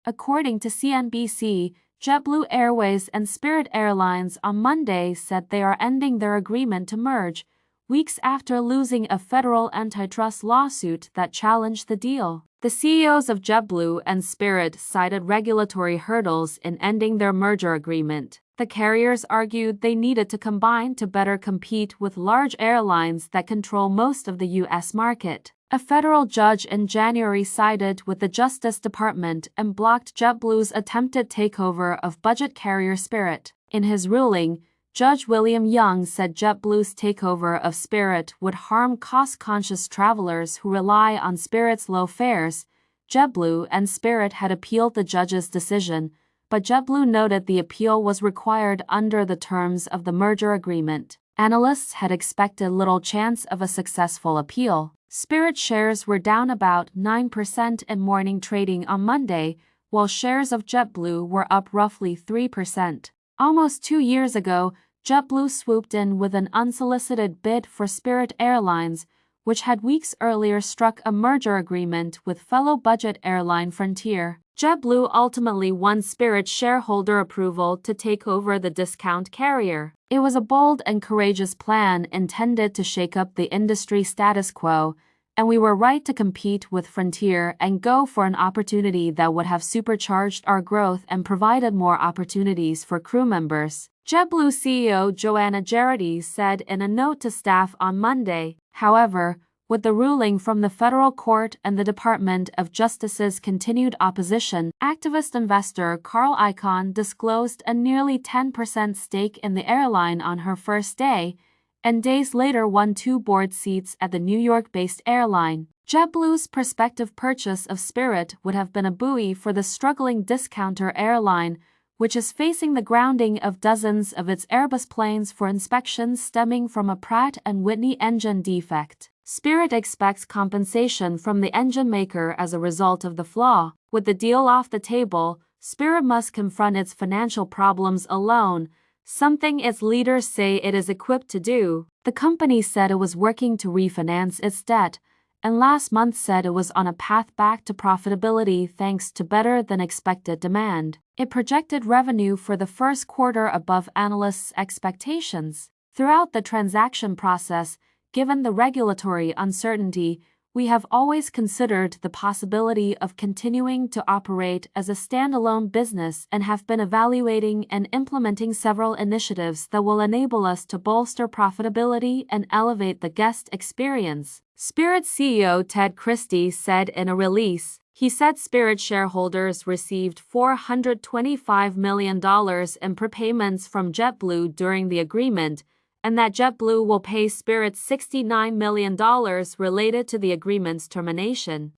According to CNBC, JetBlue Airways and Spirit Airlines on Monday said they are ending their agreement to merge, weeks after losing a federal antitrust lawsuit that challenged the deal. The CEOs of JetBlue and Spirit cited regulatory hurdles in ending their merger agreement. The carriers argued they needed to combine to better compete with large airlines that control most of the U.S. market. A federal judge in January sided with the Justice Department and blocked JetBlue's attempted takeover of budget carrier Spirit. In his ruling, Judge William Young said JetBlue's takeover of Spirit would harm cost-conscious travelers who rely on Spirit's low fares. JetBlue and Spirit had appealed the judge's decision, but JetBlue noted the appeal was required under the terms of the merger agreement. Analysts had expected little chance of a successful appeal. Spirit shares were down about 9% in morning trading on Monday, while shares of JetBlue were up roughly 3%. Almost 2 years ago, JetBlue swooped in with an unsolicited bid for Spirit Airlines, which had weeks earlier struck a merger agreement with fellow budget airline Frontier. JetBlue ultimately won Spirit's shareholder approval to take over the discount carrier. It was a bold and courageous plan intended to shake up the industry status quo, and we were right to compete with Frontier and go for an opportunity that would have supercharged our growth and provided more opportunities for crew members. JetBlue CEO Joanna Geraghty said in a note to staff on Monday. However, with the ruling from the federal court and the Department of Justice's continued opposition, activist investor Carl Icahn disclosed a nearly 10% stake in the airline on her first day, and days later won 2 board seats at the New York-based airline. JetBlue's prospective purchase of Spirit would have been a buoy for the struggling discounter airline, which is facing the grounding of dozens of its Airbus planes for inspections stemming from a Pratt & Whitney engine defect. Spirit expects compensation from the engine maker as a result of the flaw. With the deal off the table, Spirit must confront its financial problems alone, something its leaders say it is equipped to do. The company said it was working to refinance its debt, and last month said it was on a path back to profitability thanks to better-than-expected demand. It projected revenue for the first quarter above analysts' expectations. Throughout the transaction process, given the regulatory uncertainty, we have always considered the possibility of continuing to operate as a standalone business and have been evaluating and implementing several initiatives that will enable us to bolster profitability and elevate the guest experience. Spirit CEO Ted Christie said in a release. He said Spirit shareholders received $425 million in prepayments from JetBlue during the agreement, and that JetBlue will pay Spirit $69 million related to the agreement's termination.